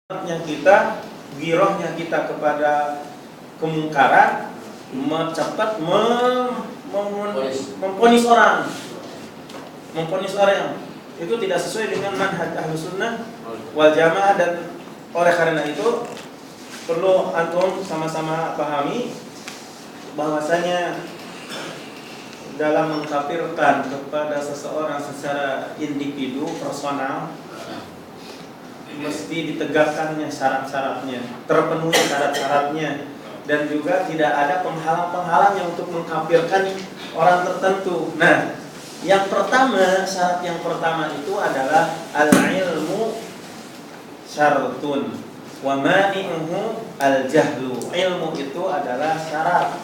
kita, girohnya kita kepada kemungkaran, cepat memponis orang, itu tidak sesuai dengan manhaj Ahlus Sunnah wal Jamaah. Dan oleh karena itu perlu antum sama-sama pahami bahwasanya dalam mengkafirkan kepada seseorang secara individu personal mesti ditegakkannya syarat-syaratnya, terpenuhi syarat-syaratnya, dan juga tidak ada penghalang-penghalang yang untuk mengkafirkan orang tertentu. Nah, yang pertama, syarat yang pertama itu adalah al-ilmu syartun wa mani'uhu al-jahlu. Ilmu itu adalah syarat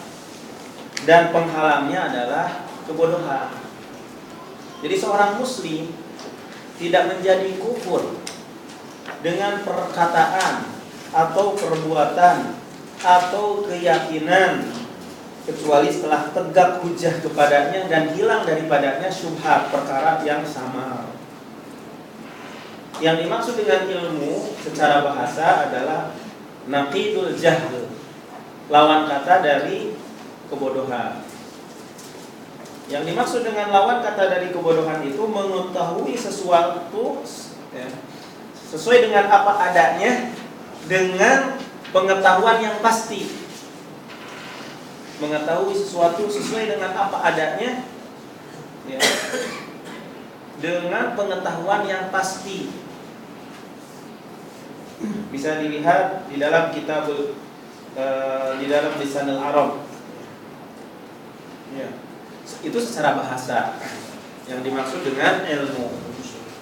dan penghalangnya adalah kebodohan. Jadi seorang muslim tidak menjadi kufur dengan perkataan atau perbuatan atau keyakinan kecuali setelah tegak hujah kepadanya dan hilang daripadanya syubhat perkara yang sama. Yang dimaksud dengan ilmu secara bahasa adalah naqidul jahl, lawan kata dari kebodohan. Yang dimaksud dengan lawan kata dari kebodohan itu mengetahui sesuatu sesuai dengan apa adanya dengan pengetahuan yang pasti. Mengetahui sesuatu sesuai dengan apa adanya dengan pengetahuan yang pasti. Bisa dilihat di dalam kitab di dalam Lisanul Arab. Itu secara bahasa yang dimaksud dengan ilmu,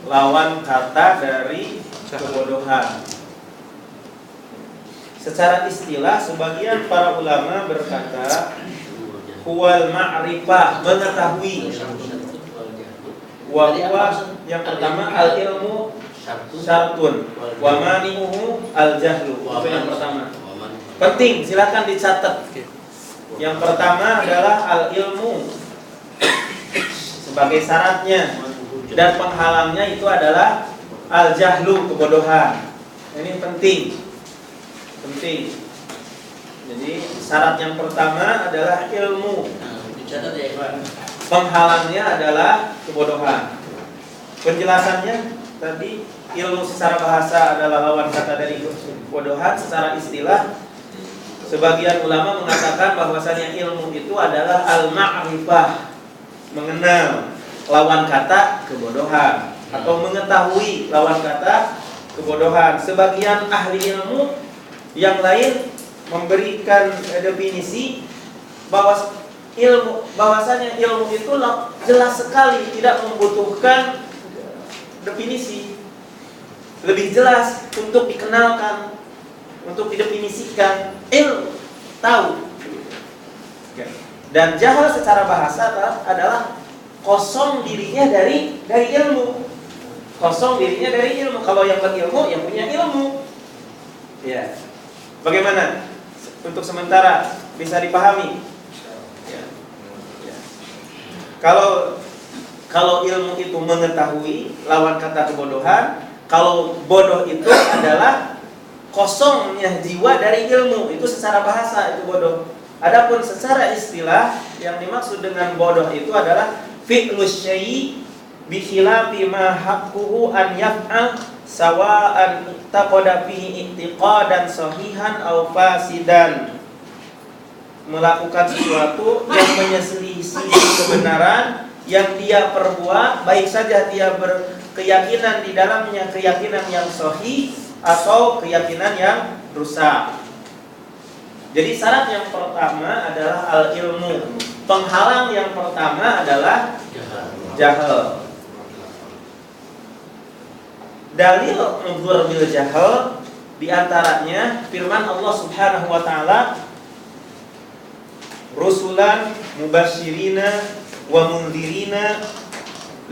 lawan kata dari kebodohan. Secara istilah sebagian para ulama berkata huwal ma'rifah, mengetahui. Wa huwa yang pertama al ilmu syartun wa mani'uhu al jahlu. Itu yang pertama. Penting, silakan dicatat. Yang pertama adalah al ilmu sebagai syaratnya, dan penghalangnya itu adalah al jahlu, kebodohan. Ini penting. Jadi syarat yang pertama adalah ilmu, penghalangnya adalah kebodohan. Penjelasannya tadi, ilmu secara bahasa adalah lawan kata dari kebodohan. Secara istilah sebagian ulama mengatakan bahwasanya ilmu itu adalah al-ma'rifah, mengenal, lawan kata kebodohan, atau mengetahui, lawan kata kebodohan. Sebagian ahli ilmu yang lain memberikan definisi bahwasanya ilmu itu jelas sekali, tidak membutuhkan definisi. Lebih jelas untuk dikenalkan, untuk didefinisikan, ilmu, tahu. Dan jahal secara bahasa adalah kosong dirinya dari ilmu. Kosong dirinya dari ilmu. Kalau yang berilmu, yang punya ilmu. Ya. Bagaimana? Untuk sementara bisa dipahami. Ya. Kalau ilmu itu mengetahui, lawan kata kebodohan. Kalau bodoh itu adalah kosongnya jiwa dari ilmu. Itu secara bahasa itu bodoh. Adapun secara istilah yang dimaksud dengan bodoh itu adalah fi'lus syai' bi khilafi ma haqquhu an yaf'al sawa'an taqada fihi i'tiqadan sahihan aw fasidan. Melakukan sesuatu yang menyelisih kebenaran yang dia perbuat, baik saja dia berkeyakinan di dalamnya keyakinan yang sahih atau keyakinan yang rusak. Jadi syarat yang pertama adalah al-ilmu. Penghalang yang pertama adalah jahal. Dalil nuzur bil jahal diantaranya firman Allah Subhanahu wa taala, rusulan mubasyirina wa mundzirina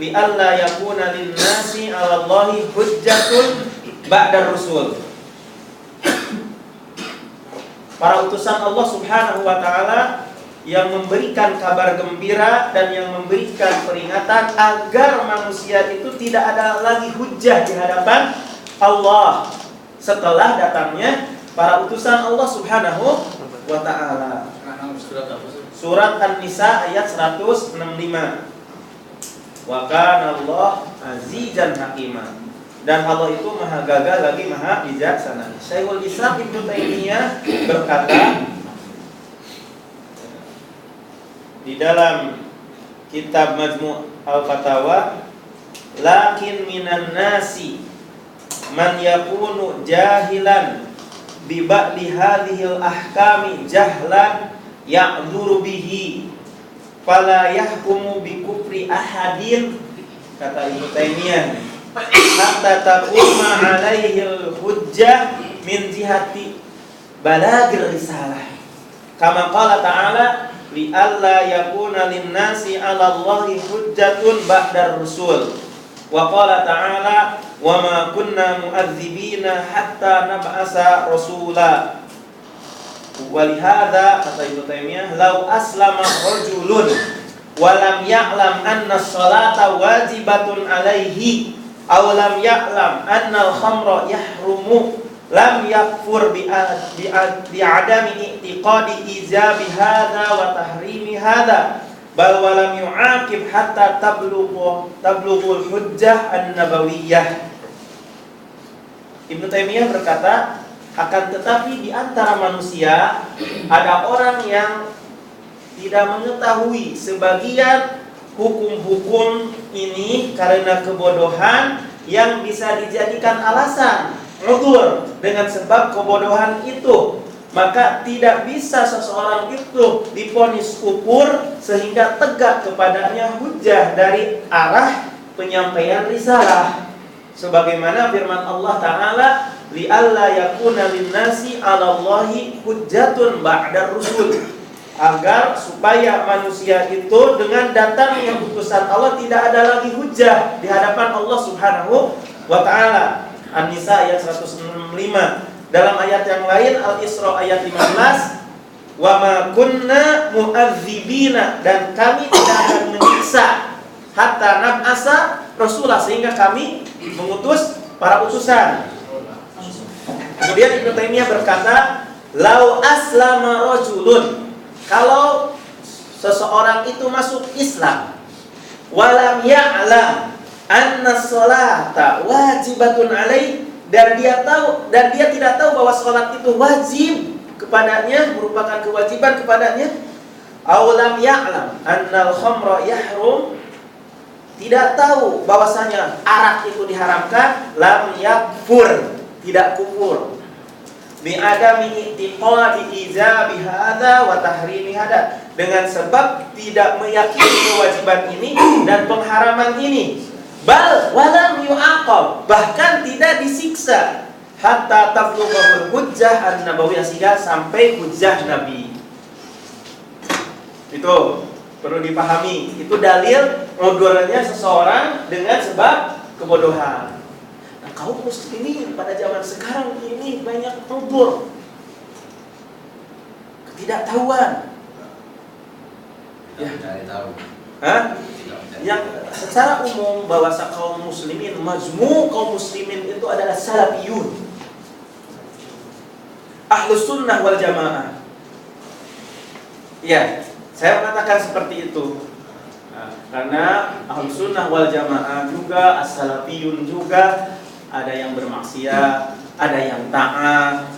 li'alla yakuna lin-nasi 'ala Allahi hujjatun ba'da rusul. Para utusan Allah Subhanahu wa taala yang memberikan kabar gembira dan yang memberikan peringatan agar manusia itu tidak ada lagi hujjah di hadapan Allah setelah datangnya para utusan Allah Subhanahu wa ta'ala. Surat An-Nisa ayat 165. Wa kana Allah azizan hakima. Dan Allah itu maha gagah lagi maha bijaksana. Syekhul Islam Ibnu Taimiyah berkata di dalam kitab Majmu' Al-Fatawa, lakin minan nasi man yakunu jahilan bi ba'di hadhil ahkami jahlan ya'dzuru bihi fala yahkumu bi kufri ahadin, kata Ibnu Taimiyah, hatta taquma alaihil hujjah min jihati balagil risalah, kama qala ta'ala li alla yakuna linnasi 'ala Allahi hujjatun ba'dar rusul, wa qala ta'ala wa ma kunna mu'adzibina hatta nab'asa rasula. Walihada, kata Ibnu Taimiyah, lau aslama rajulun wa lam ya'lam anna sholata wajibatun alaihi aw lam ya'lam anna al-khamra yahrumu lam yakfur bi adami i'tiqadi ijabi hadha wa tahrimi hadha bal wa lam yu'aqib hatta tablughul hujjah an-nabawiyyah. Ibnu Taimiyah berkata, akan tetapi di antara manusia ada orang yang tidak mengetahui sebagian hukum-hukum ini karena kebodohan yang bisa dijadikan alasan udzur dengan sebab kebodohan itu, maka tidak bisa seseorang itu divonis kufur sehingga tegak kepadanya hujjah dari arah penyampaian risalah, sebagaimana firman Allah Ta'ala, li'alla yakuna linnasi 'ala Allahi hujjatun ba'dar rusul, agar supaya manusia itu dengan datangnya utusan Allah tidak ada lagi hujjah di hadapan Allah Subhanahu wa ta'ala. An-Nisa ayat 165. Dalam ayat yang lain, Al-Isra ayat 15, wa ma kunna mu'adzibina, dan kami tidak akan menyiksa hatta nab'asa rasulah, sehingga kami mengutus para utusan. Kemudian Ibnu Taimiyah berkata, lau aslama rajulun, kalau seseorang itu masuk Islam, walam ya'lam anna sholata wajibatun alaih, dan dia tidak tahu bahwa sholat itu wajib kepadanya, merupakan kewajiban kepadanya, aw lam ya'lam anna al-khamra yahrum, tidak tahu bahwasanya arak itu diharamkan, lam yakfur, tidak kufur, bi adami i'tiqadi ijabi hadza wa tahrimi hadza, dengan sebab tidak meyakini kewajiban ini dan pengharaman ini, bal walam yu'aqab, bahkan tidak disiksa, hatta tablughul hujjah an-nabawiyyah, sehingga sampai hujjah Nabi. Itu perlu dipahami, itu dalil ngudurnya seseorang dengan sebab kebodohan. Nah, kaum muslimin pada zaman sekarang ini banyak udzur, ketidaktahuan. Ya, tahu. Yang secara umum bahwasa kaum muslimin, majmu' kaum muslimin itu adalah salafiyun, ahlus sunnah wal jamaah. Ya, saya mengatakan seperti itu karena ahlus sunnah wal jamaah juga, as-salafiyun juga, ada yang bermaksiat, ada yang taat,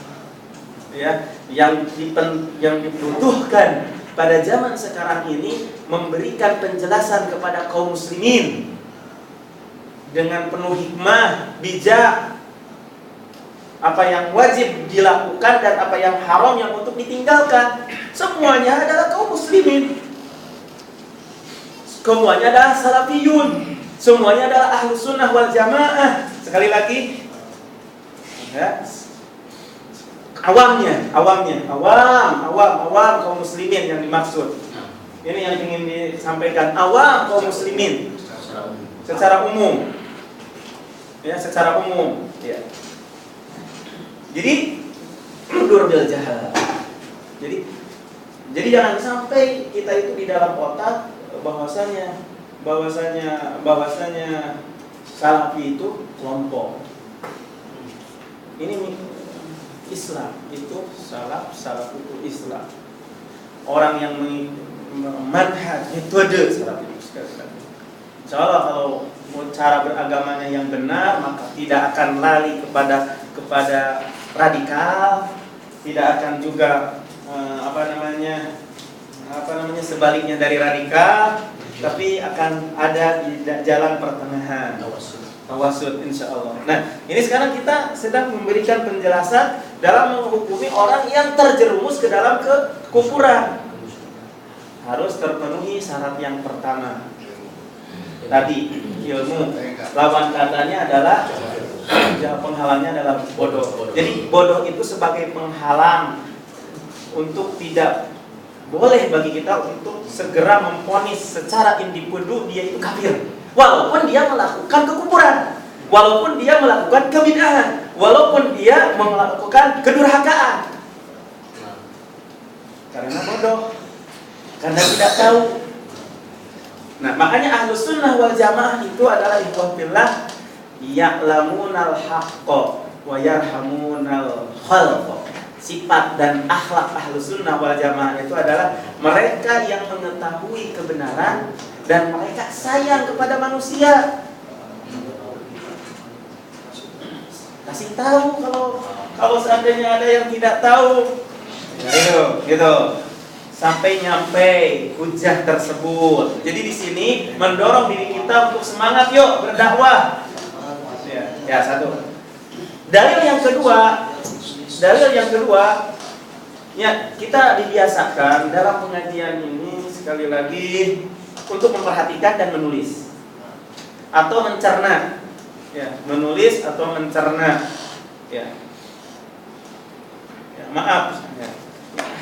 ya, yang dibutuhkan pada zaman sekarang ini memberikan penjelasan kepada kaum muslimin dengan penuh hikmah, bijak, apa yang wajib dilakukan dan apa yang haram yang untuk ditinggalkan. Semuanya adalah kaum muslimin, semuanya adalah salafiyun, semuanya adalah ahlus sunnah wal jamaah. Sekali lagi, ya, awam kaum muslimin yang dimaksud. Ini yang ingin disampaikan, awam kaum muslimin secara umum. Ya, secara umum, ya. Jadi udzur bil jahal. Jadi jangan sampai kita itu di dalam otak bahwasanya salafi itu kelompok. Ini Islam itu salaf itu Islam. Orang yang manhaj metode salaf itu sekali-kali. Insyaallah kalau cara beragamanya yang benar, maka tidak akan lari kepada radikal, tidak akan juga sebaliknya dari radikal, tapi akan ada di jalan pertengahan. Tawasud insyaallah. Nah, ini sekarang kita sedang memberikan penjelasan dalam menghukumi orang yang terjerumus ke dalam kekufuran. Harus terpenuhi syarat yang pertama. Tadi ilmu, lawan katanya adalah penghalangnya adalah bodoh. Jadi bodoh itu sebagai penghalang untuk tidak boleh bagi kita untuk segera memvonis secara individu dia itu kafir. Walaupun dia melakukan kekufuran, walaupun dia melakukan kebid'ahan, walaupun dia melakukan kedurhakaan. Karena bodoh, karena tidak tahu. Nah, makanya Ahlus Sunnah wal Jamaah itu adalah ikhwah fillah ya'lamunal haqqa wa yarhamunal khalqa. Sifat dan akhlak Ahlus Sunnah wal Jamaah itu adalah mereka yang mengetahui kebenaran dan mereka sayang kepada manusia. Kasih tahu kalau seandainya ada yang tidak tahu. Ya, gitu. Sampai nyampe hujah tersebut. Jadi di sini mendorong diri kita untuk semangat yuk berdakwah. Ya, satu. Dalil yang kedua, ya kita dibiasakan dalam pengajian ini sekali lagi untuk memperhatikan dan menulis atau mencerna, ya, menulis atau mencerna, ya. Maaf. Ya.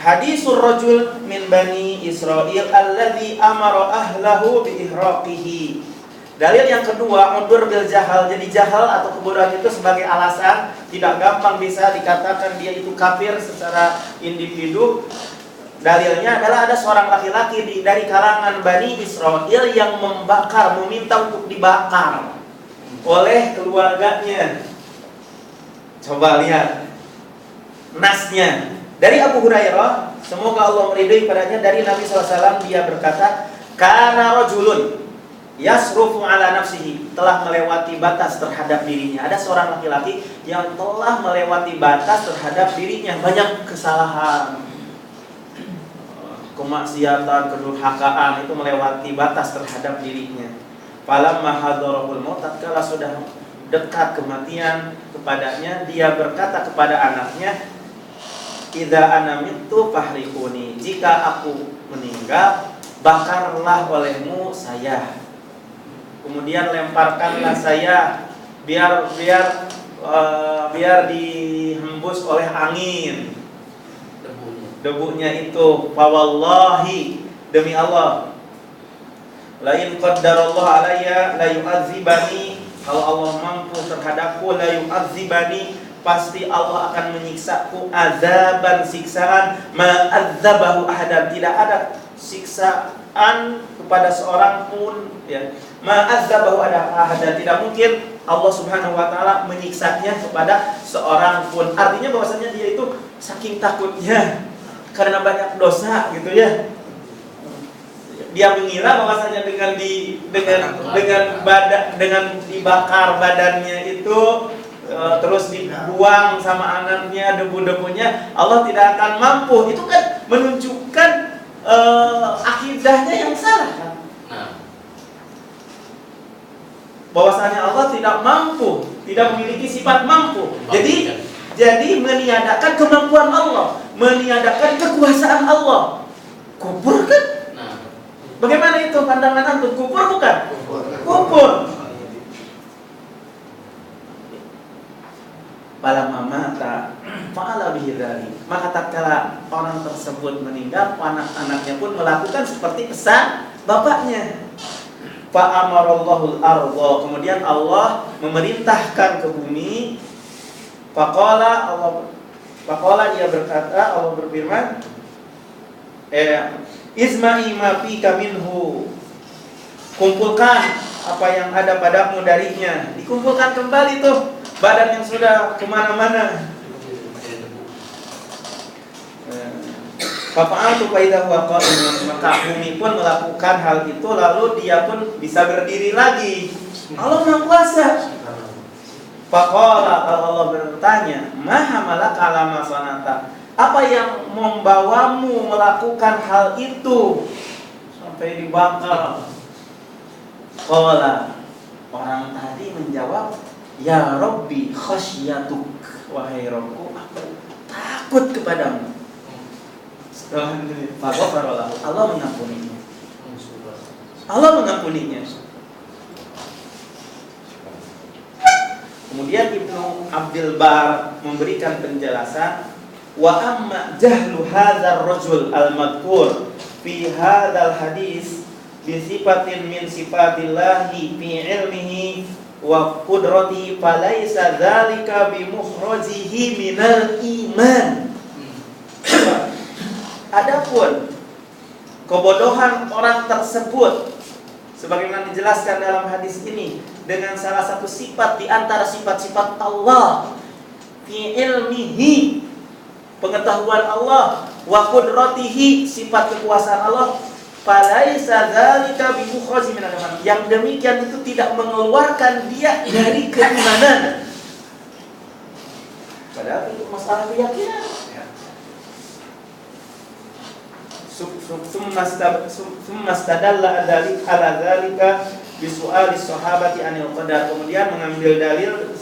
Hadisul rajul min bani Israil alladzi amara ahlahu bi ihraqihi. Dalil yang kedua, udzur bil jahal. Jadi jahal atau kebodohan itu sebagai alasan tidak gampang bisa dikatakan dia itu kafir secara individu. Dalilnya adalah ada seorang laki-laki dari kalangan Bani Israel yang meminta untuk dibakar oleh keluarganya. Coba lihat nasnya. Dari Abu Hurairah, semoga Allah meridhai padanya, dari Nabi SAW dia berkata, kana rajulun yasrufu ala nafsihi, telah melewati batas terhadap dirinya. Ada seorang laki-laki yang telah melewati batas terhadap dirinya, banyak kesalahan, kemaksiatan, kedurhakaan, itu melewati batas terhadap dirinya. Falamma hadarahul maut, tatkala sudah dekat kematian kepadanya, dia berkata kepada anaknya, idza ana mittu fahrikuni, jika aku meninggal bakarlah olehmu saya, kemudian lemparkanlah saya biar dihembus oleh angin debunya itu. Fa wallahi, demi Allah, la in qaddarallahu alayya la yu'adzibani, kalau Allah mampu terhadapku, la yu'adzibani, pasti Allah akan menyiksaku azaban, siksaan, ma'adzabahu ahadan, tidak ada siksaan kepada seorang pun, ya, ma'adzabahu ahadan, tidak mungkin Allah Subhanahu wa taala menyiksanya kepada seorang pun. Artinya bahwasanya dia itu saking takutnya karena banyak dosa gitu ya. Dia mengira bahwasanya dengan dibakar badannya itu, terus dibuang sama anaknya debu-debunya, Allah tidak akan mampu. Itu kan menunjukkan akidahnya yang salah kan? Bahwasanya Allah tidak mampu, tidak memiliki sifat mampu. Jadi meniadakan kemampuan Allah, meniadakan kekuasaan Allah. Kufur kan? Bagaimana itu pandangan antum? Kufur bukan? Kufur. Falamma mata fa'ala bihi dzalik, maka tatkala orang tersebut meninggal, anak-anaknya pun melakukan seperti pesan bapaknya. Fa amarallahu al-ardha, kemudian Allah memerintahkan ke bumi. Faqala dia berkata, Allah berfirman, izma'i ma fika minhu, kumpulkan apa yang ada padamu darinya. Dikumpulkan kembali tuh. badan yang sudah kemana-mana. Fa'altu fa idza huwa qa'imun, maka bumi pun melakukan hal itu, lalu dia pun bisa berdiri lagi. Allah Maha Kuasa. Faqala, kalau Allah bertanya, "Ma hamalaka ala ma sanata?" Apa yang membawamu melakukan hal itu sampai dibakar? Qala, orang tadi menjawab, "Ya Rabbi khasyatuk." Wahai Rabbku, aku takut kepadamu. Allah mengampuninya. Allah mengampuninya. Kemudian Ibnu Abdul Bar memberikan penjelasan, wa amma jahlu hadzal rajul al-madhkur fi hadzal hadis bi sifatin min sifatillahi fi ilmihi wa qudratihi falaysa dzalika bi mukhrajihi minal iman. Adapun kebodohan orang tersebut sebagaimana dijelaskan dalam hadis ini dengan salah satu sifat di antara sifat-sifat Allah, fi ilmihi, pengetahuan Allah, wa qudratihi, sifat kekuasaan Allah, falaisa dzalika bi mukhraj min al-iman. Yang demikian itu tidak mengeluarkan dia dari keimanan. Padahal itu masalah keyakinan. Summa stadalla ala dzalika bi su'ali sahabati anil qadar. Kemudian mengambil dalil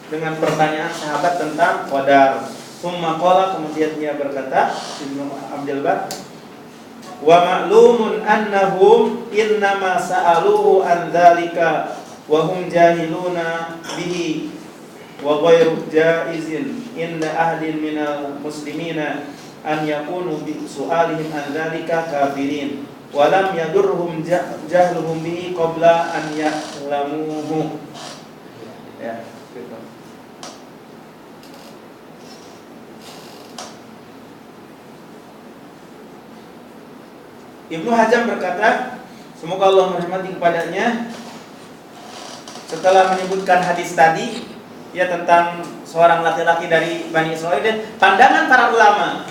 dengan pertanyaan sahabat tentang qadar. Summa qala, kemudian dia berkata, Ibnu Abdul Bar, wa ma'lumun annahum innama sa'aluhu an dzalika wa hum jahiluna bihi wa ghairu jaizin inda ahdin minal muslimina an yakunu bi su'alihim an dzalika kafirin wa lam yadurhum jahluhum bihi qabla an ya'lamuhu. Ya, gitu. Ibnu Hazm berkata, semoga Allah merahmati kepadanya, setelah menyebutkan hadis tadi ya tentang seorang laki-laki dari Bani Israil dan pandangan para ulama.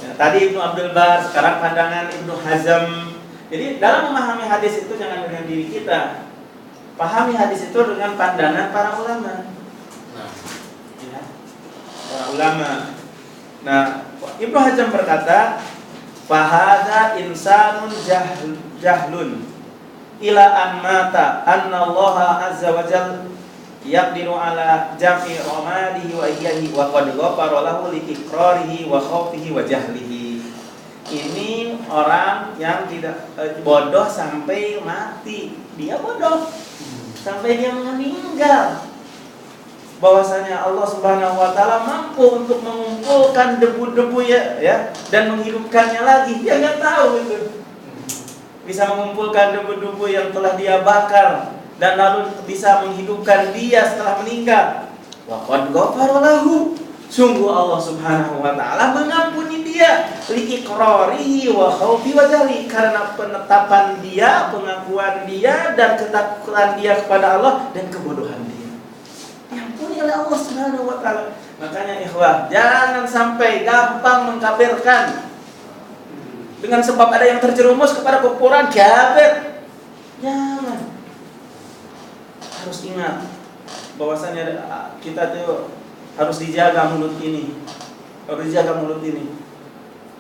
Ya, tadi Ibnu Abdul Bar, sekarang pandangan Ibnu Hazm. Jadi dalam memahami hadis itu jangan dengan diri kita. Pahami hadis itu dengan pandangan para ulama. Ya, para ulama. Nah, Ibnu Hazm berkata, fahadha insanun jahlun ila an mata anna Allah azza wa jalla yaqdiru ala jam'i ramadihi wa iyyahi wa qad ghafara lahu li iqrarihi wa khawfihi wa jahlihi. Ini orang yang tidak bodoh sampai mati. Dia bodoh sampai dia meninggal. Bahwasanya Allah Subhanahu wa taala mampu untuk mengumpulkan debu-debu ya dan menghidupkannya lagi. Dia enggak tahu itu. Bisa mengumpulkan debu-debu yang telah dia bakar dan lalu bisa menghidupkan dia setelah meninggal. Wa qad ghafara lahu. Sungguh Allah Subhanahu wa taala mengampuni dia li iqrarihi wa khaufi wa jali, karena penetapan dia, pengakuan dia dan ketakutan dia kepada Allah dan kebodohan dia. Diampuni oleh Allah Subhanahu wa taala. Makanya ikhwah, jangan sampai gampang mengkafirkan dengan sebab ada yang terjerumus kepada kekufuran kafir. Jangan. Harus ingat bahwasanya kita tuh harus dijaga mulut ini. Harus dijaga mulut ini.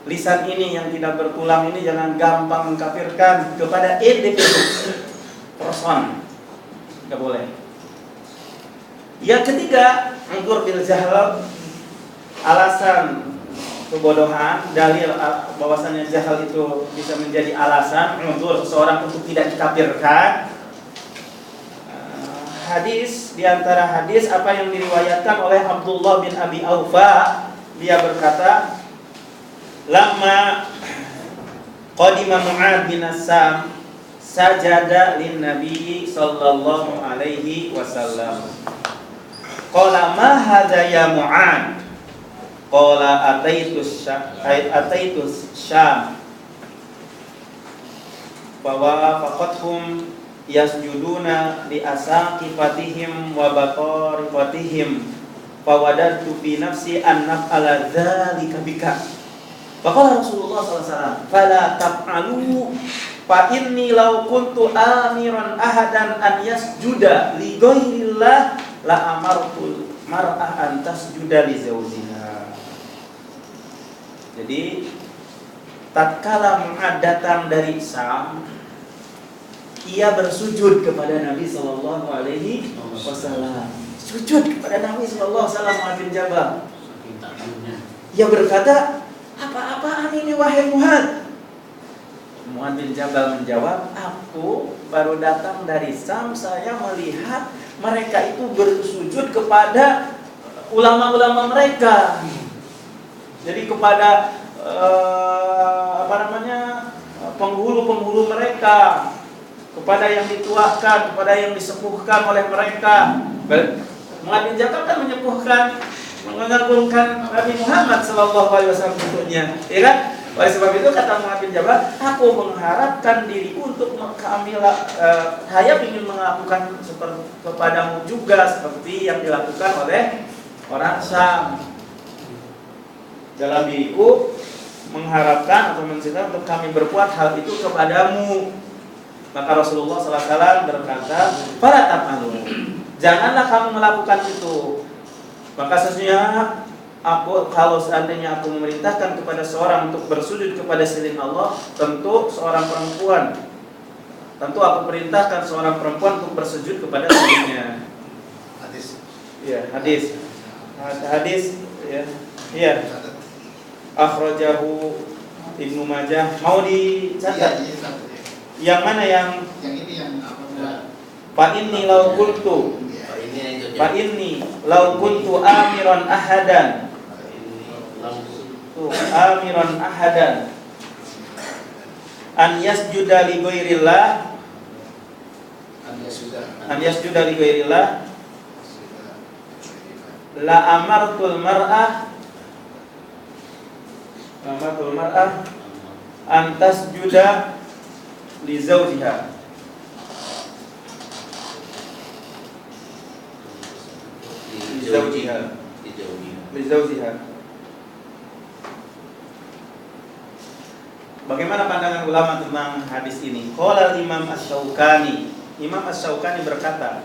Lisan ini yang tidak bertulang ini jangan gampang mengkafirkan kepada individu, person. Tidak boleh. Yang ketiga, anggur bil jahl, alasan kebodohan, dalil bahwasanya jahal itu bisa menjadi alasan untuk seseorang untuk tidak dikafirkan. Hadis, di antara hadis apa yang diriwayatkan oleh Abdullah bin Abi Aufa, dia berkata, lamma qadima Mu'ad bin As-Sam sajada lin Nabi sallallahu alaihi wasallam. Qala ma hadza ya Mu'ad? Qala ataitus Syam. Bahwa faqathum yasjuduna li asaqifatihim wa baqarifatihim fawadadtu fi nafsi an naf'ala dzalika bika. Faqala Rasulullah sallallahu alaihi wasallam, "Fala taf'alu fa inni law kuntu amiran ahadan an yasjuda li ghairillah la amartul mar'ah an tasjuda li zawjiha." Jadi tatkala Mu'ad datang dari Syam, ia bersujud kepada Nabi sallallahu alaihi wasallam. Sujud kepada Nabi sallallahu alaihi wasallam Mu'ad bin Jabal. Ia berkata, "Apa-apaan ini wahai Mu'ad?" Mu'ad bin Jabal menjawab, "Aku baru datang dari Syam, saya melihat mereka itu bersujud kepada ulama-ulama mereka. Jadi kepada penghulu-penghulu mereka, kepada yang dituakan, kepada yang disepuhkan oleh mereka." Mu'ad bin Jabal kan mengagungkan Nabi Muhammad SAW tentunya, ya kan? Oleh sebab itu kata Mu'ad bin Jabal, "Aku mengharapkan diri untuk saya ingin melakukan seperti kepadamu juga seperti yang dilakukan oleh orang Syam. Dalam diriku mengharapkan atau mencita untuk kami berbuat hal itu kepadamu." Maka Rasulullah SAW berkata, "Fala taf'alu, janganlah kamu melakukan itu. Maka sesungguhnya kalau seandainya aku memerintahkan kepada seorang untuk bersujud kepada selain Allah, tentu aku perintahkan seorang perempuan untuk bersujud kepada selainnya." Hadis. Ya, hadis. Ya. Iya. Akhrajahu Ibnu Majah. Mau dicatat? Iya. Yang mana yang ini yang apa? Fa inni law kuntu amiran ahadan. Amiran ahadan an yasjuda li ghairillah la amartul mar'ah an tasjuda li zawjiha. Bagaimana pandangan ulama tentang hadis ini? Qala Imam Asy-Syaukani. Imam Asy-Syaukani berkata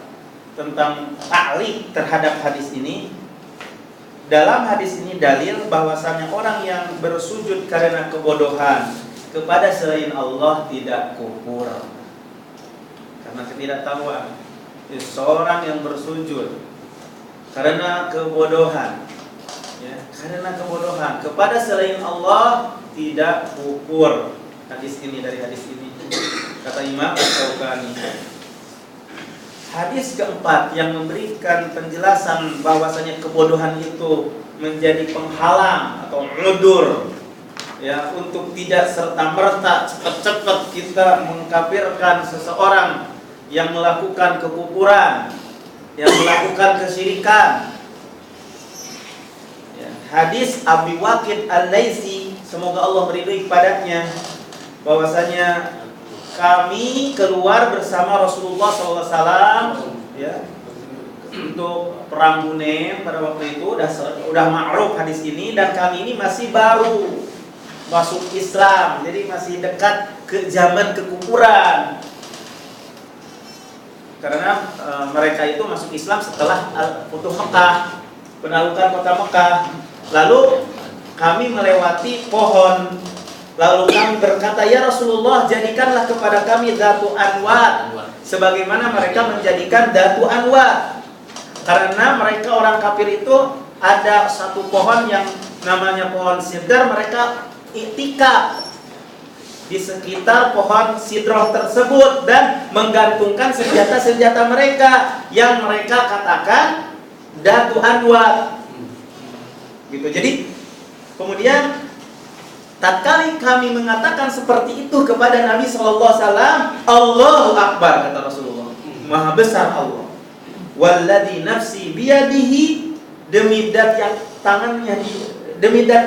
tentang ta'liq terhadap hadis ini. Dalam hadis ini dalil bahwasanya orang yang bersujud karena kebodohan kepada selain Allah tidak kufur. Karena ketidaktahuan. Seorang yang bersujud karena kebodohan, kepada selain Allah tidak kufur. Hadis ini dari hadis ini kata Imam Asy-Syaukani. Hadis keempat yang memberikan penjelasan bahwasanya kebodohan itu menjadi penghalang atau udzur, ya, untuk tidak serta-merta cepat-cepat kita mengkafirkan seseorang yang melakukan kekufuran, yang melakukan kesyirikan. Ya, hadis Abi Waqid Al-Laitsi, semoga Allah meridhai kepadanya, bahwasanya kami keluar bersama Rasulullah SAW, ya, untuk perang Hunain pada waktu itu. Udah ma'ruf hadis ini, dan kami ini masih baru masuk Islam, jadi masih dekat ke zaman kekufuran. Karena mereka itu masuk Islam setelah Futuh Mekah, penaklukan kota Mekah. Lalu kami melewati pohon. Lalu kami berkata, "Ya Rasulullah, jadikanlah kepada kami Dzatu Anwar sebagaimana mereka menjadikan Dzatu Anwar." Karena mereka orang kafir itu ada satu pohon yang namanya pohon sidr, mereka iktikaf di sekitar pohon sidroh tersebut dan menggantungkan senjata-senjata mereka yang mereka katakan Dzatu Anwar. Gitu. Jadi kemudian tatkala kami mengatakan seperti itu kepada Nabi sallallahu alaihi wasallam, Allahu Akbar, kata Rasulullah. Maha besar Allah. Walladzi nafsi biyadihi, demi dat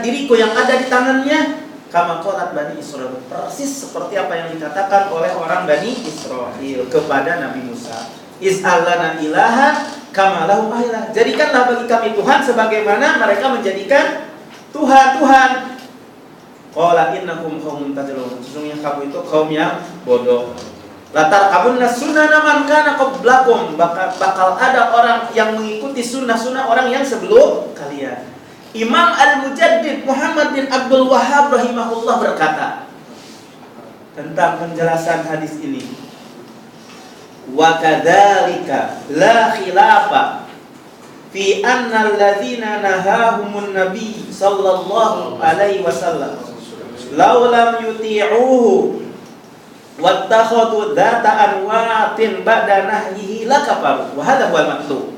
diriku yang ada di tangannya, kama qalat Bani Israil, persis seperti apa yang dikatakan oleh orang Bani Israil kepada Nabi Musa. Iz'alana ilahan kama lahum ilah. Jadikanlah bagi kami Tuhan sebagaimana mereka menjadikan Tuhan. Qala innakum qaumun tajhalun. Sesungguhnya kamu itu kaum yang bodoh. Latar kabunna sunnana man kana qablakum, bakal ada orang yang mengikuti sunnah-sunnah orang yang sebelum kalian. Imam Al-Mujaddid Muhammad bin Abdul Wahhab rahimahullah berkata tentang penjelasan hadis ini, wa kadzalika la khilafa fi anna alladzina nahahumun nabi sallallahu alaihi wasallam law lam yuti'uhu wattakhadhu dzata anwatin ba'da nahyihi lakafaru wa hadha huwal matlub.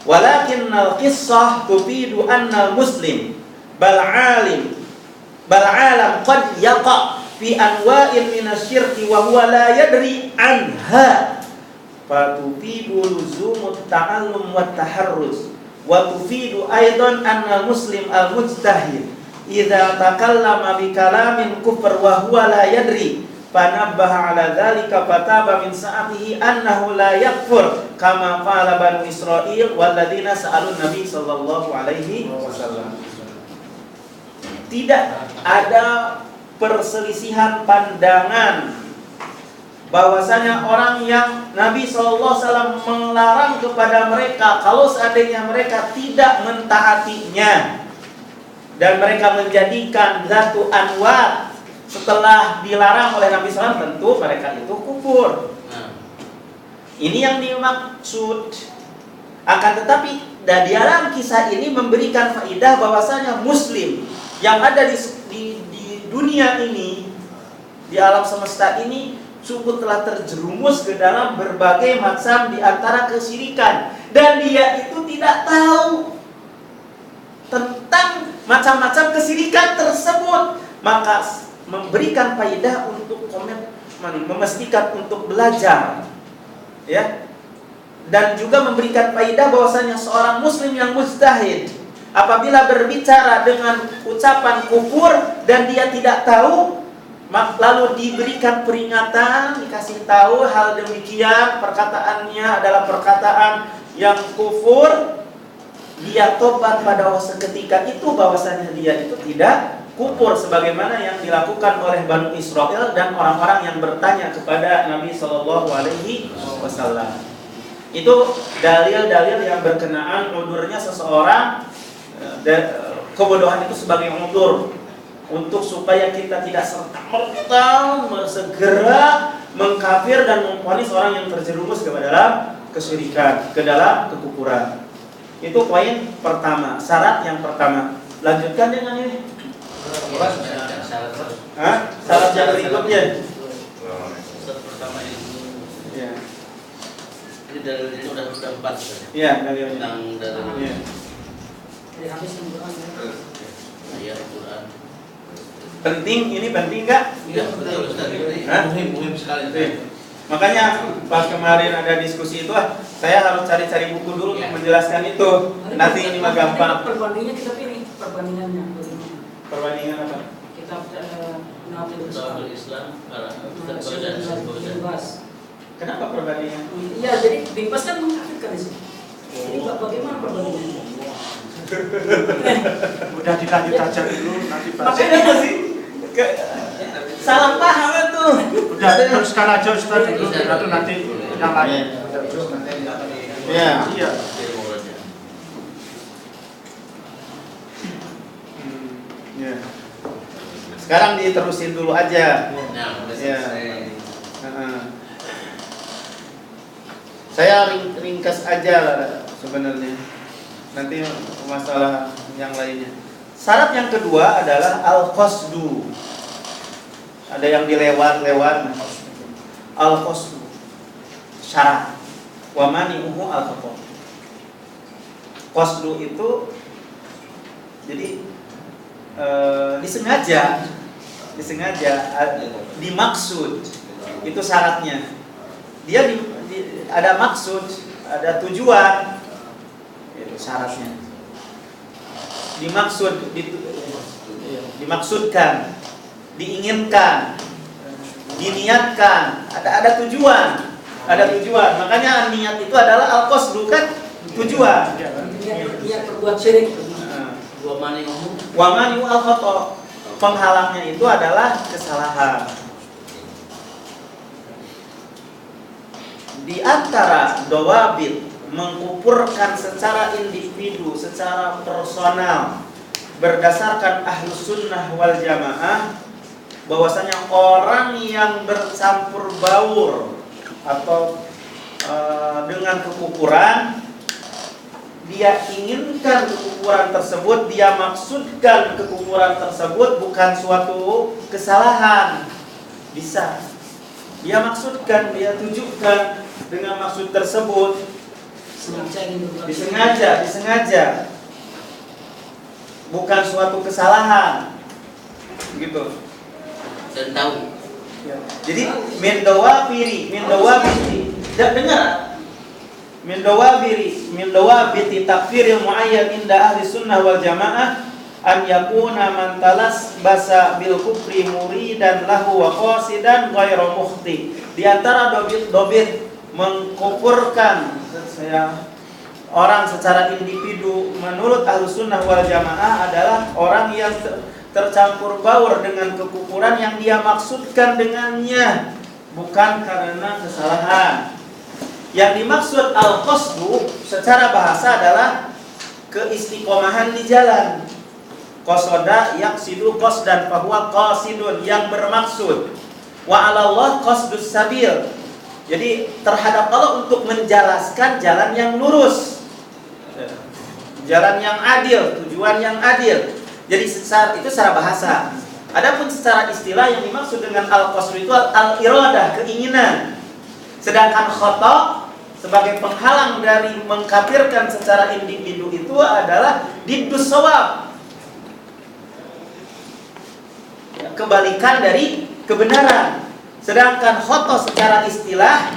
Walakinnal qissah tufidu annal muslim bal alam qad yaqa fi anwa'in minasyirki wa huwa la yadri anha fa tufidu luzumut ta'allum wat taharruz wa tufidu aidan annal muslim al mujtahid idza takallama bi kalamin kufr wa huwa la yadri fanabbaha ala dzalika fataba min sa'atihi annahu la yakfur kama qala Banu Israil walladzina sa'alun Nabi sallallahu alaihi wasallam. Tidak ada perselisihan pandangan bahwasanya orang yang Nabi sallallahu alaihi wasallam melarang kepada mereka, kalau seandainya mereka tidak mentaatinya dan mereka menjadikan zatu anwar setelah dilarang oleh Nabi SAW, tentu mereka itu kufur. Ini yang dimaksud. Akan tetapi di dalam kisah ini memberikan faidah bahwasanya Muslim yang ada di dunia ini, di alam semesta ini, sungguh telah terjerumus ke dalam berbagai macam di antara kesyirikan, dan dia itu tidak tahu tentang macam-macam kesyirikan tersebut. Maka memberikan faedah untuk memastikan untuk belajar, ya, dan juga memberikan faedah bahwasanya seorang muslim yang mujtahid apabila berbicara dengan ucapan kufur dan dia tidak tahu, lalu diberikan peringatan, dikasih tahu hal demikian, perkataannya adalah perkataan yang kufur, dia tobat pada seketika itu bahwasanya dia itu tidak kufur sebagaimana yang dilakukan oleh Banu Israil dan orang-orang yang bertanya kepada Nabi Shallallahu Alaihi Wasallam. Itu dalil-dalil yang berkenaan udurnya seseorang, kebodohan itu sebagai udur untuk supaya kita tidak serta-merta segera mengkafir dan memvonis orang yang terjerumus ke dalam kesyirikan, ke dalam kekufuran. Itu poin pertama, syarat yang pertama. Lanjutkan dengan ini. Syarat yang berikutnya. Pertama itu. Ya. Ini dalilnya udah 4. Iya, dalilnya. Tentang dalilnya. Iya. Habis Quran. Ayat Quran. Penting, ini penting enggak? Iya, betul Ustaz. Muhim sekali. Makanya pas kemarin ada diskusi itu, saya harus cari-cari buku dulu untuk menjelaskan itu. Nanti ini mah gampang. Perbandingannya kita pilih perbandingannya. Perbandingan apa? Kitab Nawatul Islam. Kenapa perbandingan? Iya, jadi Binbas kan mengkafirkan di sini. Jadi bagaimana perbandingannya? Udah dilanjut aja dulu nanti Makanya masih salah paham itu. Udah teruskan aja Ustaz dulu, baru nanti yang lain. Iya. Iya. Ya. Sekarang diterusin dulu aja. Nah, udah Ya. selesai. Saya ringkas aja lah sebenarnya. Nanti masalah yang lainnya. Syarat yang kedua adalah al-qasdu. Ada yang dilewat-lewat. Al-qasdu. Syarat. Wa mani'uhu al-khata'. Qasdu itu jadi disengaja, dimaksud, itu syaratnya. Dia ada maksud, ada tujuan, itu syaratnya. Dimaksud, dimaksudkan, diinginkan, diniatkan, ada tujuan. Ada tujuan. Makanya niat itu adalah al-qasdu kan tujuan. Niat berbuat syirik. Dua mani ngomong. Wa mani'u al-khata'. Penghalangnya itu adalah kesalahan. Di antara dawabit mengkufurkan secara individu, secara personal berdasarkan ahlus sunnah wal jamaah, bahwasanya orang yang bercampur baur atau dengan kekufuran, dia inginkan kekufuran tersebut, dia maksudkan kekufuran tersebut bukan suatu kesalahan. Bisa dia maksudkan, dia tujukan dengan maksud tersebut, disengaja, bukan suatu kesalahan, gitu. Dan tahu. Jadi min dawabiti, dengar? Min dawabiti takfiril muayyan inda ahli sunnah wal jamaah an yakuna man talasbasa bil kufri muridan lahu wa qasidan ghairu mukhti. Di antara dobit mengkufurkan orang secara individu menurut ahli sunnah wal jamaah adalah orang yang tercampur baur dengan kekufuran yang dia maksudkan dengannya, bukan karena kesalahan. Yang dimaksud al-qasdu secara bahasa adalah keistiqomahan di jalan. Qasada yaqsidu qasdan fahuwa qasidun, yang bermaksud. Wa 'alallah qasdus sabil. Jadi terhadap Allah untuk menjelaskan jalan yang lurus, jalan yang adil, tujuan yang adil. Jadi itu secara bahasa. Adapun secara istilah yang dimaksud dengan al-qasdu itu al-iradah, keinginan. Sedangkan khata sebagai penghalang dari mengkafirkan secara individu itu adalah diddus shawab, kebalikan dari kebenaran. Sedangkan khata secara istilah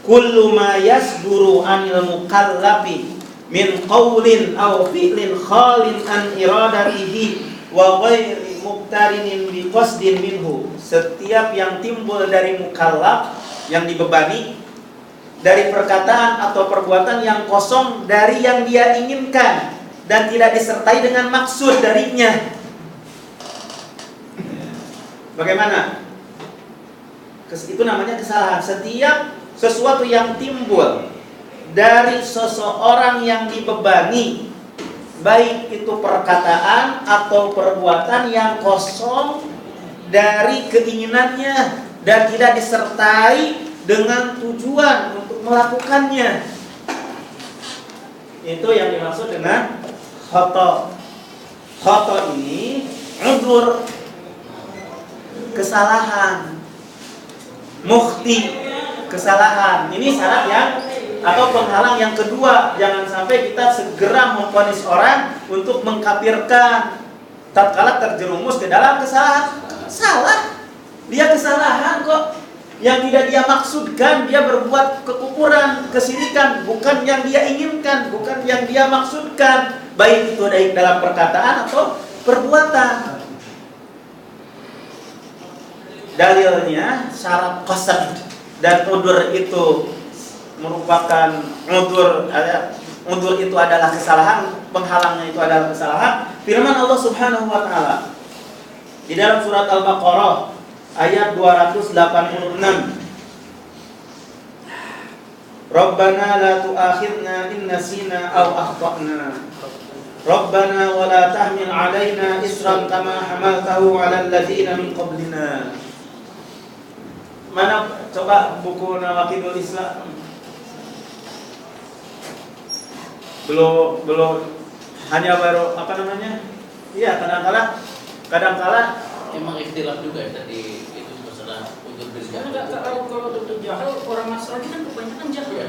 kullu ma yasduru anil mukallafi min qaulin aw fi'lin khalin an iradatihi wa ghairi muqtarinin bi qasdin minhu. Setiap yang timbul dari mukallaf, yang dibebani, dari perkataan atau perbuatan yang kosong dari yang dia inginkan dan tidak disertai dengan maksud darinya. Bagaimana? Itu namanya kesalahan. Setiap sesuatu yang timbul dari seseorang yang dibebani, baik itu perkataan atau perbuatan yang kosong dari keinginannya dan tidak disertai dengan tujuan untuk melakukannya, itu yang dimaksud dengan khata. Khata ini udzur, kesalahan. Mukhti, kesalahan. Ini syarat yang atau penghalang yang kedua. Jangan sampai kita segera memvonis orang untuk mengkafirkan tatkala terjerumus ke dalam kesalahan. Salah, dia kesalahan kok. Yang tidak dia maksudkan, dia berbuat kekufuran, kesyirikan, bukan yang dia inginkan, bukan yang dia maksudkan, baik itu dalam perkataan atau perbuatan. Dalilnya syarat qasad dan udzur itu merupakan udzur itu adalah kesalahan, penghalangnya itu adalah kesalahan. Firman Allah Subhanahu wa taala di dalam surat Al-Baqarah ayat 286. Rabbana la tu'akhidna in nasina aw akhtana. Rabbana wa la tahmil 'alaina isran kama hamaltahu 'alal ladzina min qablina. Mana coba buku Nawaqidul Islam? Belum hanya baru apa namanya? Iya, kadang-kala Emang ikhtilaf juga ya tadi itu masalah untuk Karena nggak tahu kalau untuk jahil, orang Nasrani kan kebanyakan jahil. ya.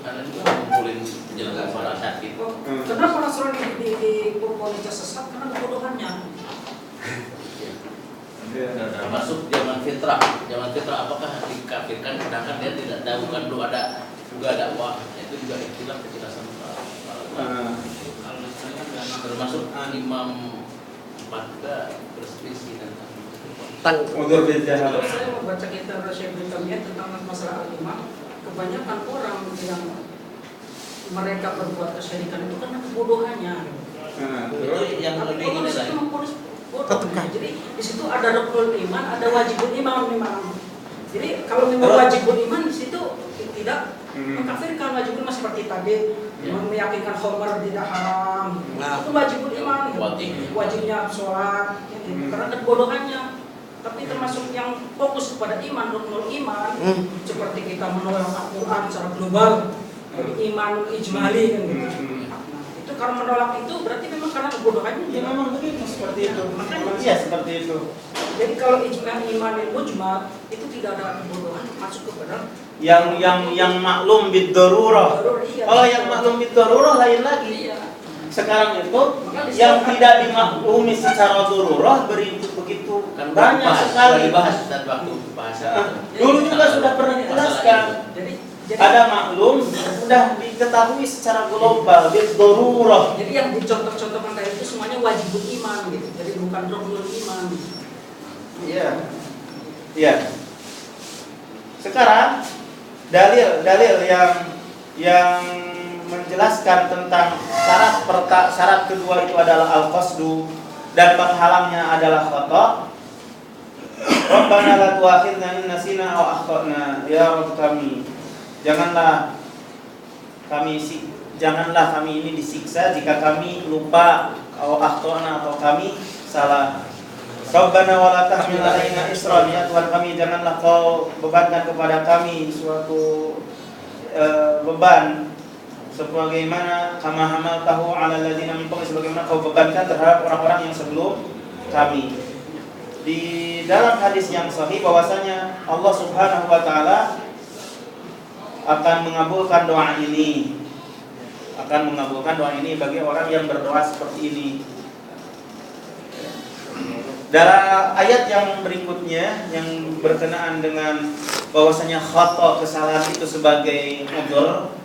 Karena juga ngumpulin penjelasan para syakir. Kenapa Nasrani di komunitas sesat? Karena kebodohannya. Termasuk zaman fitrah apakah dikafirkan sedangkan dia tidak tahu kan belum ada juga dakwah, itu juga ikhtilaf kejelasan para ulama. Termasuk Imam sempat juga berselisih Tang Udzur bil jahalah. Kalau saya membaca kitab Syekh bin Taimiyah tentang masalah al-iman, kebanyakan orang yang mereka berbuat kesyirikan itu karena kebodohannya. itu yang Tapi lebih Allah ini di situ saya. memfonis bodohnya. Jadi di situ ada rukun iman, ada wajibul iman memang. Jadi kalau memang wajibul iman di situ tidak mengkafirkan wajibul iman seperti tadi meyakinkan khamar tidak haram. Nah. Itu wajibul iman. Wajib. Wajibnya sholat, karena kebodohannya. Tapi termasuk yang fokus kepada iman, ruknul iman, seperti kita menolak Al-Quran secara global, iman ijmali kan gitu. Nah, itu kalau menolak itu berarti memang karena kebodohannya. Ya memang begitu seperti itu. Iya seperti itu. Jadi kalau ijma iman dan mujmal itu tidak ada kebodohan, masuk kepada Yang maklum bid darurah. Iya. Kalau yang maklum bid darurah lain lagi. Iya. Sekarang itu yang tidak dimaklumi secara darurah begitu Kan banyak sudah sekali. dibahas dan waktu bahasa. Dulu juga sudah pernah dijelaskan. Jadi Ada maklum sudah diketahui secara global bid darurah. jadi yang dicontoh-contohkan tadi itu semuanya wajibul iman gitu. Jadi bukan ruknul iman. Iya. Iya. Sekarang dalil yang menjelaskan tentang syarat kedua itu adalah al-qasdu dan penghalangnya adalah khata. Rabbana la tu'akhidna in nasina aw akhtana ya Rabb kami. Janganlah kami ini disiksa jika kami lupa atau akhtana atau kami salah. Rabbana wa la tahmil 'alaina isran ya Tuhan kami, janganlah kau bebankan kepada kami suatu beban sebagaimana kama hamaltahu 'alal ladzina min qablina, sebagaimana kau bebankan terhadap orang-orang yang sebelum kami. Di dalam hadis yang sahih bahwasanya Allah Subhanahu wa taala akan mengabulkan doa ini. Akan mengabulkan doa ini bagi orang yang berdoa seperti ini. Dalam ayat yang berikutnya yang berkenaan dengan bahwasanya khata kesalahan itu sebagai udhur.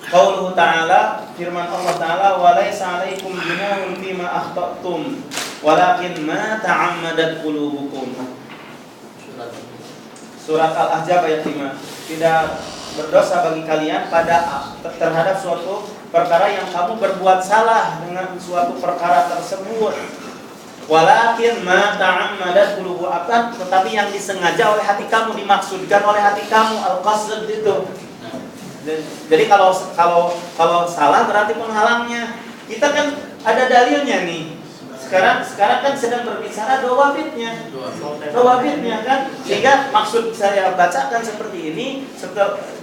Qauluhu ta'ala, firman Allah Ta'ala, wa laisa 'alaikum junahun fima akhta'tum walakin ma ta'ammadat qulubukum. Surat Al-Ahzab ayat 5. Tidak berdosa bagi kalian terhadap suatu perkara yang kamu berbuat salah dengan suatu perkara tersebut. Walakin ma ta'ammadat qulubukum, tetapi yang disengaja oleh hati kamu, dimaksudkan oleh hati kamu, al-qasd itu. Jadi kalau salah berarti penghalangnya. Kita kan ada dalilnya nih. Sekarang kan sedang berbicara dawabitnya. Dawabitnya kan. Sehingga maksud saya bacakan seperti ini.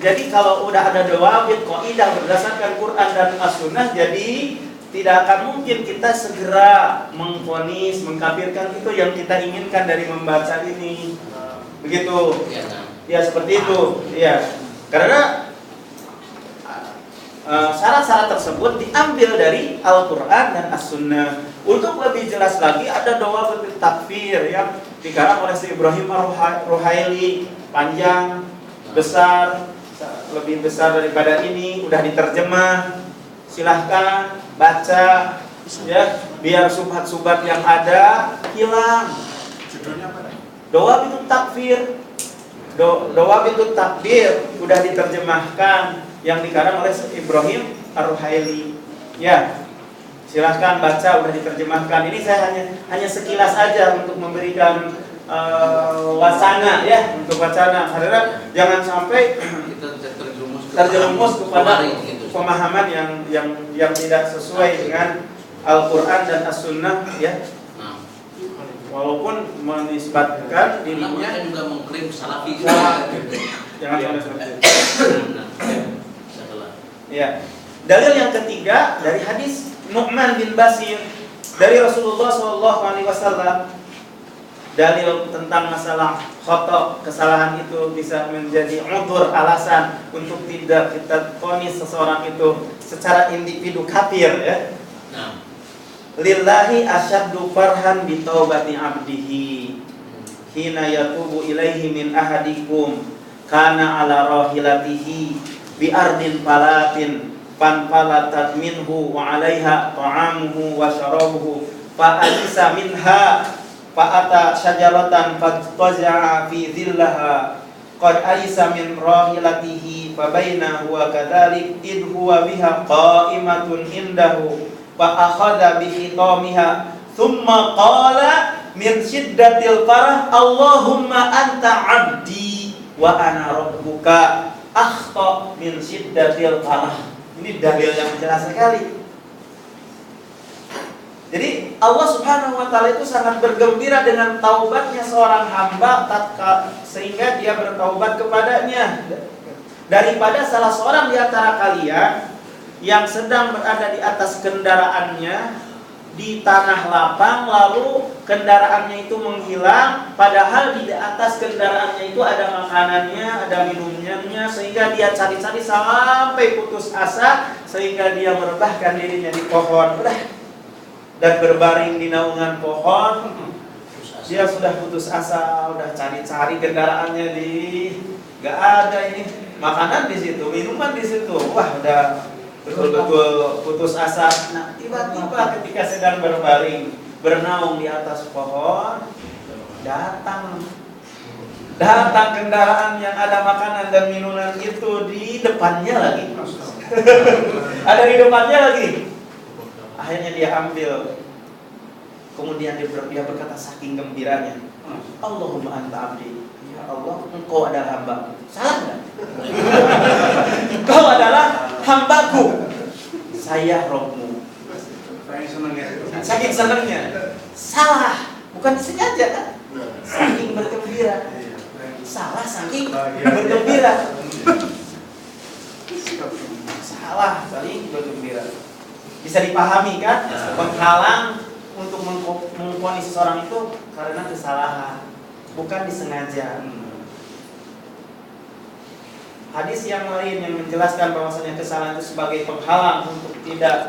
Jadi kalau udah ada dawabit, kaidah berdasarkan Quran dan As-Sunnah, jadi tidak akan mungkin kita segera mengvonis, mengkafirkan itu yang kita inginkan dari membaca ini. Begitu. Ya seperti itu. Ya. Karena syarat-syarat tersebut diambil dari Al-Quran dan As-Sunnah. Untuk lebih jelas lagi ada doa takfir yang dikarang oleh Syekh Ibrahim Ar-Ruhaili, panjang, besar, lebih besar daripada ini, udah diterjemah. Silahkan baca ya, biar subhat-subhat yang ada hilang. Judulnya apa? Doa bintu takfir. Doa bintu takbir udah diterjemahkan yang dikarang oleh Ibrahim Ar-Ruhaili. Ya, silahkan baca, udah diterjemahkan. Ini saya hanya sekilas aja untuk memberikan wacana ya, untuk wacana. Karena jangan sampai Kita terjerumus kepada pemahaman yang tidak sesuai dengan Al-Quran dan As-Sunnah ya. Walaupun menisbatkan dirinya juga mengklaim salafi. Jangan seperti itu. Ya. Dalil yang ketiga dari hadis Nu'man bin Bashir dari Rasulullah SAW. Dalil tentang masalah khata, kesalahan itu bisa menjadi udhur, alasan untuk tidak kita vonis seseorang itu secara individu kafir ya. Lillahi asyaddu farhan bi taubati 'abdihi hina yatubu ilaihi min ahadikum kana ala rahilatihi bi ardin falatin fanfalatat minhu wa 'alaiha ta'amuhu wa syarabuhu fa alisa minha fa ata syajaratan fattaja'a fi dhillaha qad alisa min rahilatihi fa baina huwa kadzalik id huwa biha qa'imatun indahu fa akhadha bi khitamiha thumma qala min syiddatil farah Allahumma anta 'abdi wa ana rabbuka akhta min syiddatil farah. Ini dalil yang jelas sekali. Jadi Allah Subhanahu wa taala itu sangat bergembira dengan taubatnya seorang hamba sehingga dia bertaubat kepadanya, daripada salah seorang di antara kalian yang sedang berada di atas kendaraannya di tanah lapang, lalu kendaraannya itu menghilang, padahal di atas kendaraannya itu ada makanannya, ada minumnya, sehingga dia cari-cari sampai putus asa, sehingga dia merebahkan dirinya di pohon dan berbaring di naungan pohon. Dia sudah putus asa, udah cari-cari kendaraannya gak ada ini, makanan di situ, minuman di situ, wah udah betul-betul putus asa. Nah, tiba-tiba ketika sedang berbaring, bernaung di atas pohon, datang kendaraan yang ada makanan dan minuman itu di depannya lagi. Ada di depannya lagi. Akhirnya dia ambil. Kemudian dia berkata saking gembiranya, Allahumma anta abdi. Ya Allah, engkau adalah hamba. Salah enggak? Engkau adalah hambaku. Saya Robmu. Saking senangnya. Salah, bukan sengaja kan? Saking bergembira. Salah saking bergembira. Salah saking bergembira. Bisa dipahami kan? Penghalang untuk memvonis seseorang itu karena kesalahan, bukan disengaja. Hadis yang lain yang menjelaskan bahwasanya kesalahan itu sebagai penghalang untuk tidak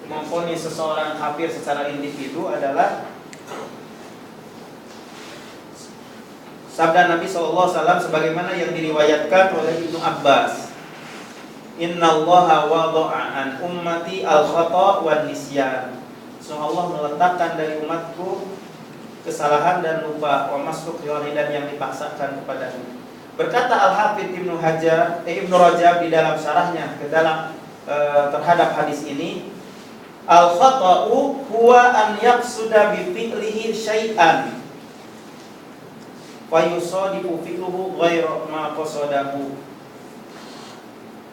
memvonis seseorang kafir secara individu adalah sabda Nabi SAW sebagaimana yang diriwayatkan oleh Ibnu Abbas. Innallaha wada'a an ummati al-khata' wan nisyan. Allah meletakkan dari umatku kesalahan dan lupa, wa masruk dan yang dipaksakan kepadanya. Berkata Al-Hafidz Ibnu Rajab di dalam syarahnya ke dalam terhadap hadis ini, al-khata'u huwa an yaqsuda bi fi'lihi syai'an fa yusadifu fi'luhu ghairu ma qasadahu.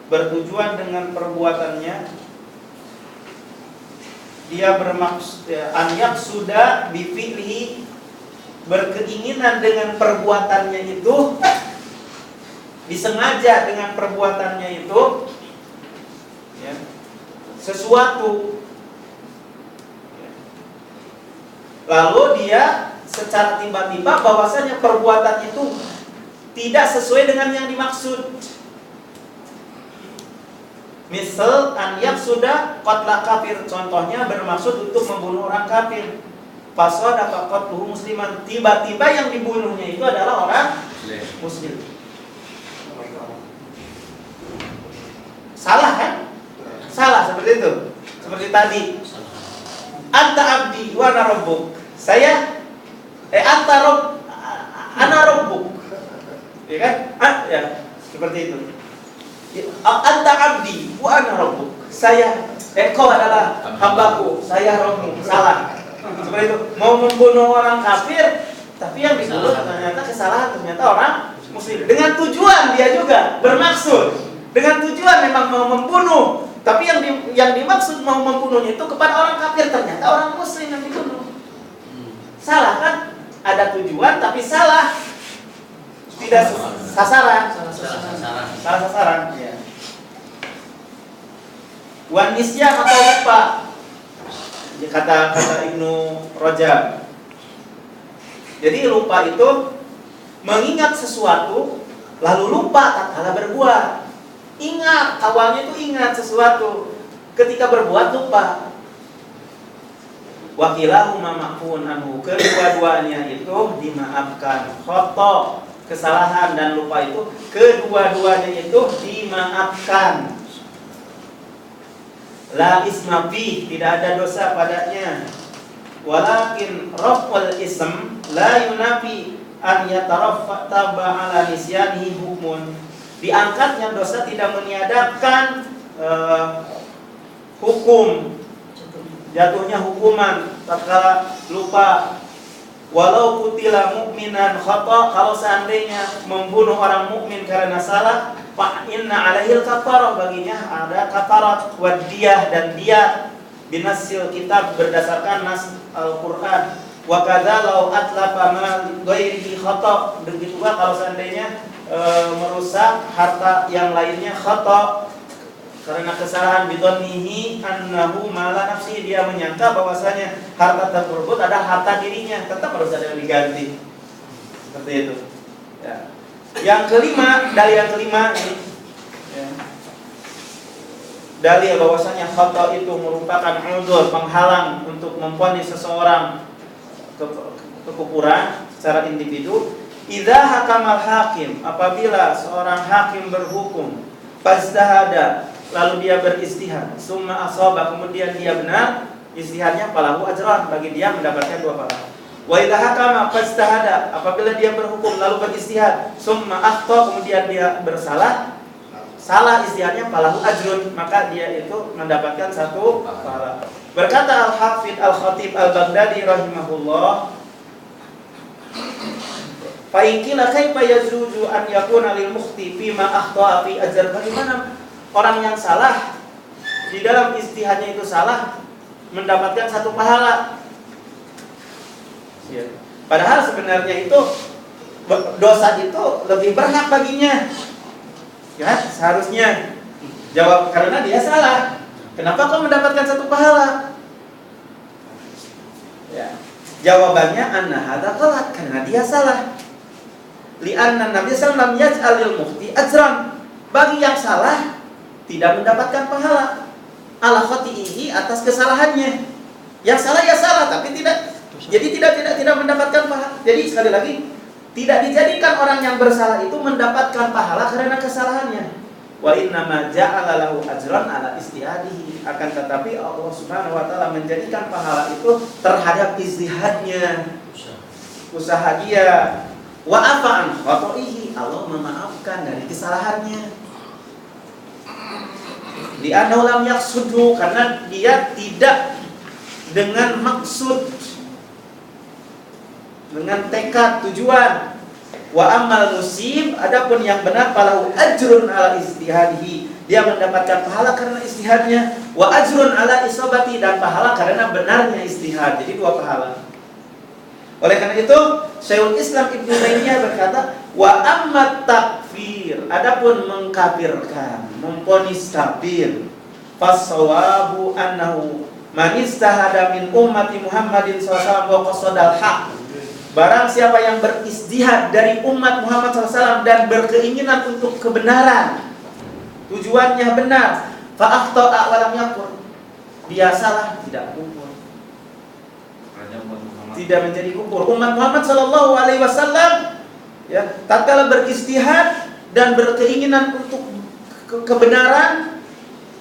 Bertujuan dengan perbuatannya, dia bermaksud anyak sudah bifi'lihi, berkeinginan dengan perbuatannya itu, disengaja dengan perbuatannya itu ya, sesuatu, lalu dia secara tiba-tiba bahwasanya perbuatan itu tidak sesuai dengan yang dimaksud. Misal anyak sudah qatla kafir, contohnya bermaksud untuk membunuh orang kafir. Fasada qatluhu musliman, tiba-tiba yang dibunuhnya itu adalah orang muslim. Salah kan? Salah seperti itu. Seperti tadi. Anta abdi wa ana rabbuk. Ana rabbuk. Ya kan? Ya, seperti itu. Anta abdi wa ana rabbuk. Engkau adalah hambaku, saya Rabbmu. Salah. Seperti itu. Mau membunuh orang kafir, tapi yang dibunuh ternyata kesalahan, ternyata orang muslim. Dengan tujuan dia juga bermaksud. Dengan tujuan memang mau membunuh, tapi yang dimaksud mau membunuhnya itu kepada orang kafir, ternyata orang muslim yang dibunuh. Salah kan? Ada tujuan tapi salah. Tidak sasaran. Salah sasaran. Ya. Wan nisyan atau lupa. Kata Ibnu Rajab. Jadi lupa itu mengingat sesuatu lalu lupa tatkala berbuat. Ingat, awalnya itu ingat sesuatu, ketika berbuat lupa. Wakilahuma ma'fun anhu, kedua-duanya itu dimaafkan. Khata, kesalahan dan lupa itu kedua-duanya itu dimaafkan. La isma fi, tidak ada dosa padanya. Walakin raf'ul ism la yunafi an yatarattaba ala nisyanihi hukmun. Diangkatnya dosa tidak meniadakan hukum, jatuhnya hukuman tatkala lupa. Walau kutila mukminan khata, kalau seandainya membunuh orang mukmin karena salah, fa inna alaihil kafarah, baginya ada kafarat wadiyah dan dia binasil kitab berdasarkan nas Al-Qur'an. Wa kadza law atlafa ma ghairihi khata, begitu juga kalau seandainya merusak harta yang lainnya khata karena kesalahan, bidonnihi annahu mala nafsi, dia menyangka bahwasanya harta tersebut ada harta dirinya, tetap harus ada yang diganti. Seperti itu. Ya. Yang kelima, dalil yang kelima ini, ya. Dalil bahwasanya khata itu merupakan udzur, penghalang untuk memvonis seseorang kekufuran secara individu. Idza hakamal hakim, apabila seorang hakim berhukum, fastahada, lalu dia beristihad, summa asaba, kemudian dia benar istihadnya, falahu ajran, bagi dia mendapatkan 2 pahala. Wa idza hakama fastahada, apabila dia berhukum lalu beristihad, summa akhta, kemudian dia bersalah, salah istihadnya, falahu ajrun, maka dia itu mendapatkan 1 pahala. Berkata Al-Hafidz Al-Khatib Al-Baghdadi rahimahullah, fa in qila kaifa yajuzu an yakuna lil mukhti fi ma akhta'a fi ajr, bagaimana orang yang salah di dalam ijtihadnya itu salah mendapatkan 1 pahala. Ya. Padahal sebenarnya itu dosa itu lebih berhak baginya. Ya, seharusnya jawab karena dia salah. Kenapa kau mendapatkan 1 pahala? Ya. Jawabannya anna hadza ghalat, karena dia salah. Li'anna Nabi sallallahu alaihi wasallam yaj'alil mukhti ajran, bagi yang salah tidak mendapatkan pahala ala khati'ihi, atas kesalahannya. Yang salah ya salah, tapi tidak, jadi tidak mendapatkan pahala. Jadi sekali lagi, tidak dijadikan orang yang bersalah itu mendapatkan pahala karena kesalahannya. Wa inna ma ja'ala lahu ajran ala istihadihi, akan tetapi Allah Subhanahu wa taala menjadikan pahala itu terhadap istihadnya, usaha dia. Wa afa'an khata'ihi, Allah memaafkan dari kesalahannya. Li'annahu lam yaqsudhu, karena dia tidak dengan maksud, dengan tekad tujuan. Wa ammal musib, adapun yang benar, falahu ajrun ala istihadihi, dia mendapatkan pahala karena istihadnya. Wa ajrun ala isabati, dan pahala karena benarnya istihad. Jadi 2 pahala. Oleh karena itu Syekhul Islam Ibnu Taimiyah berkata, wa ammat takfir, adapun mengkafirkan, memvonis kafir, fassawabu annahu man istahada min ummati Muhammadin sallallahu alaihi wasallam haq, barang siapa yang beristihad dari umat Muhammad SAW dan berkeinginan untuk kebenaran, tujuannya benar, fa akhta'a wa lam yakfur, dia salah tidak kufur, tidak menjadi kufur. Umat Muhammad sallallahu alaihi wasallam ya, tatkala beristihad dan berkeinginan untuk kebenaran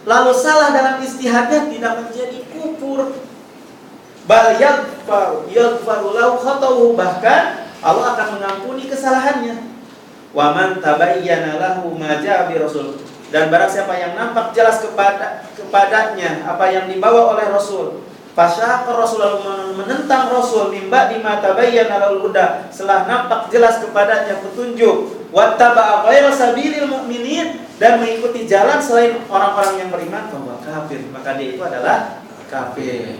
lalu salah dalam istihadnya, tidak menjadi kufur. Bal yaghfaru lahu khata'uhu, bahkan Allah akan mengampuni kesalahannya. Wa man tabayyana lahu ma ja'a bi rasul, dan barang siapa yang nampak jelas kepadanya apa yang dibawa oleh Rasul, fasyaqa Rasul, menentang Rasul, mimba di mata bayyana lahul huda, setelah nampak jelas kepadanya petunjuk, wattaba'a ghayra sabilil mu'minin, dan mengikuti jalan selain orang-orang yang beriman, bahwa kafir, maka dia itu adalah kafir.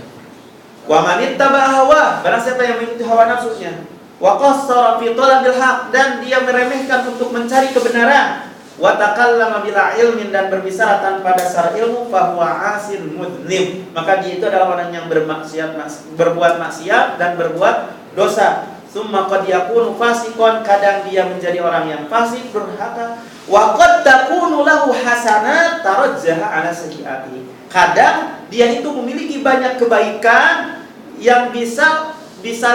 Wa man ittaba'a hawa, barang siapa yang mengikuti hawa nafsunya, wa qassara fi talabil haq, dan dia meremehkan untuk mencari kebenaran, wa takallama bila ilmin, dan berbicara tanpa dasar ilmu, fahuwa asin mudlim, maka dia itu adalah orang yang bermaksiat, berbuat maksiat dan berbuat dosa. Summa qad yakunu fasiqan, kadang dia menjadi orang yang fasik, durhaka. Wa qad takunu lahu hasanat tarajjaha ala sayyi'ati, kadang dia itu memiliki banyak kebaikan yang bisa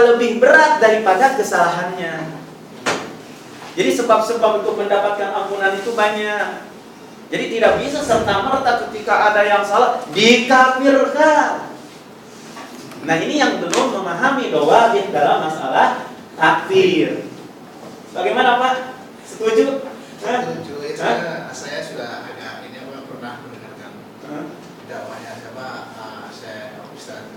lebih berat daripada kesalahannya. Jadi sebab-sebab untuk mendapatkan ampunan itu banyak. Jadi tidak bisa serta-merta ketika ada yang salah dikafirkan. Nah, ini yang belum memahami dawabit dalam masalah takfir. Bagaimana Pak? Setuju? Setuju. Itu Hah? saya sudah agak ini pernah mendengarkan dakwahnya siapa saya Ustaz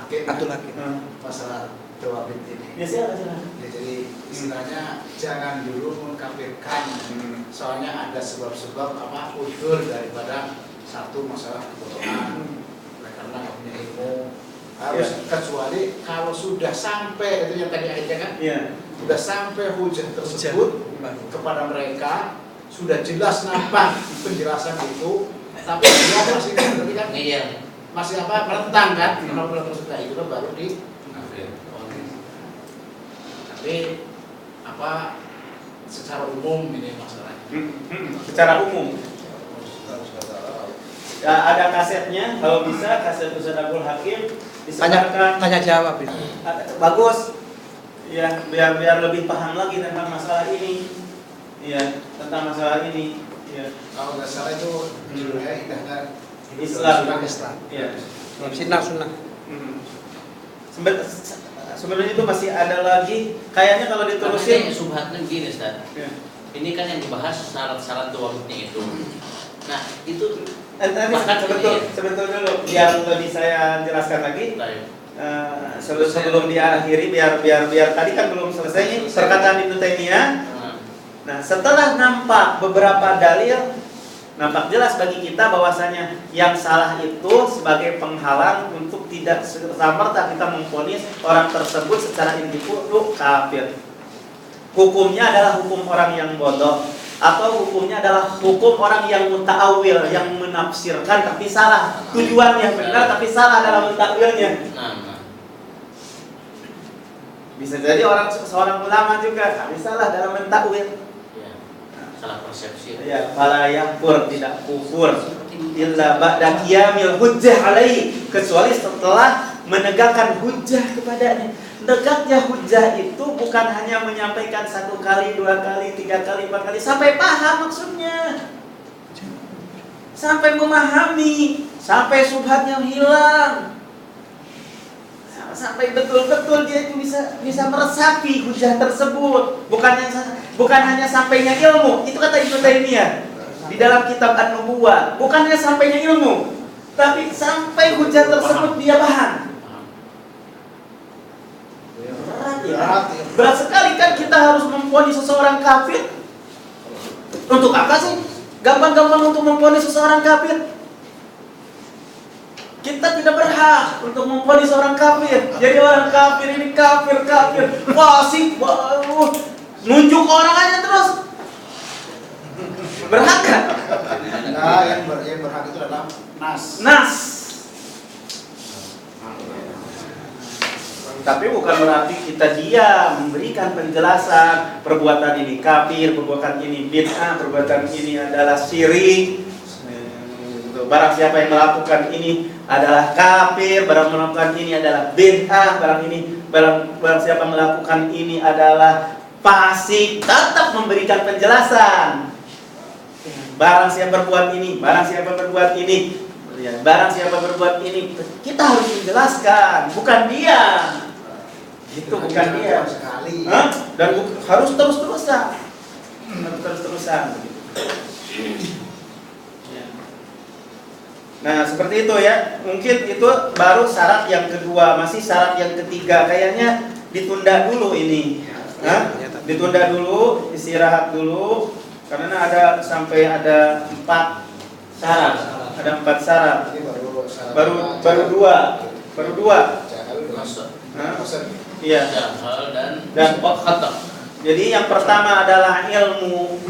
Abdul Hakim masalah dawabit ini. Ya, silakan. Ya, jadi istilahnya jangan dulu mengkafirkan. Soalnya ada sebab-sebab udur daripada satu masalah kebodohan karena nggak punya ilmu. Harus kecuali kalau sudah sampai itu yang tadi ayatnya kan, sudah sampai hujah tersebut kepada mereka sudah jelas nampak penjelasan itu, tapi dia masih kan masih menentang kan, kalau belum sudah itu baru di tapi secara umum ini masalahnya. Secara umum. Ya, ada kasetnya, kalau bisa kaset Ustaz Abdul Hakim disebarkan. Tanya jawab itu. Bagus. Ya, biar lebih paham lagi tentang masalah ini. Ya, tentang masalah ini. Ya. Kalau nggak salah itu judulnya indahnya Islam. Ya. Sunnah. Sebenarnya itu masih ada lagi. Kayaknya kalau diterusin subhatnya gini, Ustaz. Ya. Ini kan yang dibahas syarat-syarat dawabitnya itu. Nah, itu sebentar dulu biar lebih saya jelaskan lagi. Sebelum diakhiri biar tadi kan belum selesai nih perkataan Ibnu Taimiyah. Nah, setelah nampak beberapa dalil, nampak jelas bagi kita bahwasanya yang salah itu sebagai penghalang untuk tidak serta-merta kita memvonis orang tersebut secara individu kafir. Hukumnya adalah hukum orang yang bodoh, atau hukumnya adalah hukum orang yang muta'awil, yang menafsirkan tapi salah. Tujuannya benar tapi salah dalam mentakwilnya. Bisa jadi seorang ulama juga tapi salah dalam mentakwil. Salah persepsi. Ya, fala yakfur, tidak kufur illa ba'da qiyamil hujjah alaihi, kecuali setelah menegakkan hujjah kepadanya. Tegaknya hujjah itu bukan hanya menyampaikan 1 kali, 2 kali, 3 kali, 4 kali, sampai paham maksudnya, sampai memahami, sampai subhatnya hilang, sampai betul-betul dia itu bisa meresapi hujah tersebut. Bukan hanya sampainya ilmu. Itu kata Ibnu Taimiyah di dalam kitab An-Nubuwah. Bukan hanya sampainya ilmu, tapi sampai hujah tersebut dia paham. Berat sekali kan kita harus memvonis seseorang kafir. Untuk apa sih? Gampang-gampang untuk memvonis seseorang kafir. Kita tidak berhak untuk memvonis orang kafir. Jadi orang kafir ini kafir, fasik, nunjuk orang aja terus. Berhak kan? Nah, yang berhak itu adalah nas. Tapi bukan berarti kita diam, memberikan penjelasan perbuatan ini kafir, perbuatan ini bid'ah, perbuatan ini adalah syirik. Barang siapa yang melakukan ini adalah kafir, barang melakukan ini adalah bid'ah, barang siapa melakukan ini adalah fasik. Tetap memberikan penjelasan. Barang siapa berbuat ini, barang siapa berbuat ini, barang siapa berbuat ini, kita harus menjelaskan, bukan diam. Itu bukan diam sekali. Dan harus terus-terusan. Nah, seperti itu ya. Mungkin itu baru syarat yang kedua, masih syarat yang ketiga. Kayaknya ditunda dulu ini. Ditunda dulu, istirahat dulu. Karena sampai ada 4 syarat. Ada 4 syarat. Baru dua. Iya. Dan khata. Jadi yang pertama adalah ilmu.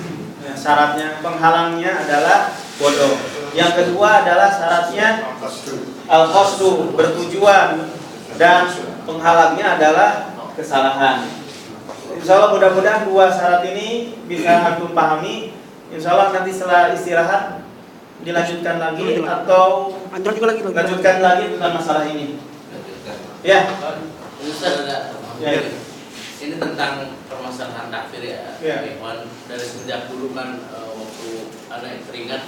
Syaratnya penghalangnya adalah bodoh. Yang kedua adalah syaratnya al-qasdu, bertujuan, dan penghalangnya adalah kesalahan. Insya Allah mudah-mudahan 2 syarat ini bisa antum pahami. Insya Allah nanti setelah istirahat dilanjutkan lagi atau lanjutkan lagi tentang masalah ini. Ya. Ustaz ada. Ya. Ini tentang permasalahan takfir ya. Ya. Ikhwan, dari sejak dulu kan waktu waktu anak teringat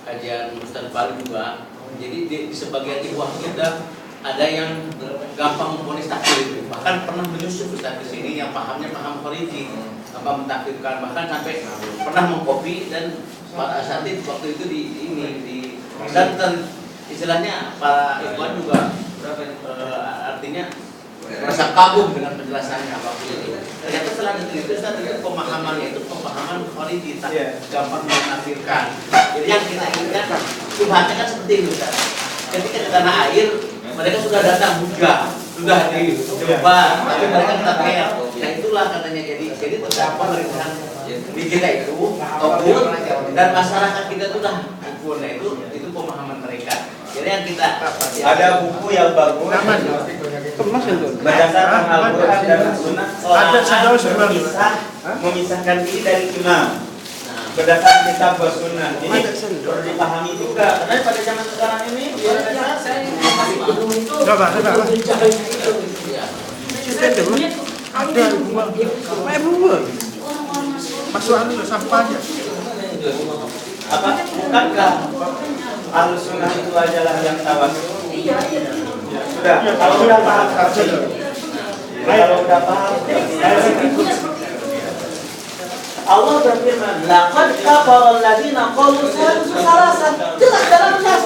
kajian Ustaz Fahri juga. Jadi di sebagian ikhwah kita ada yang gampang memvonis takfir itu. Bahkan pernah menyusup Ustaz di sini yang pahamnya paham khariji, gampang mentakfirkan, bahkan sampai pernah mengkopi dan para asatidz waktu itu dan istilahnya para ikhwan juga artinya merasa kagum dengan penjelasannya apapun itu. Ternyata setelah diteliti ternyata pemahamannya itu pemahaman khariji, gampang menafsirkan. Jadi yang kita inginkan Tuhannya kan seperti itu kan. Ketika ke tanah air mereka sudah datang sudah dicoba, tapi mereka tetap kaya. Nah itulah katanya jadi tetap pemerintahan di kita itu okul dan masyarakat kita itu dah okul. Nah itu pemahaman mereka. Jadi yang kita ada buku yang bagus berdasarkan Al-Quran dan Sunnah seolah memisahkan diri dari imam berdasarkan kitab dan Sunnah. Ini perlu dipahami juga karena pada zaman sekarang ini di Indonesia saya Ada buah. Masuk anu sampahnya. apa bukankah Ahlus Sunnah itu adalah yang tawasul? Sudah, kalau udah paham Allah berfirman, laqad kafara alladziina qalu salasa. Jelas dalam nas.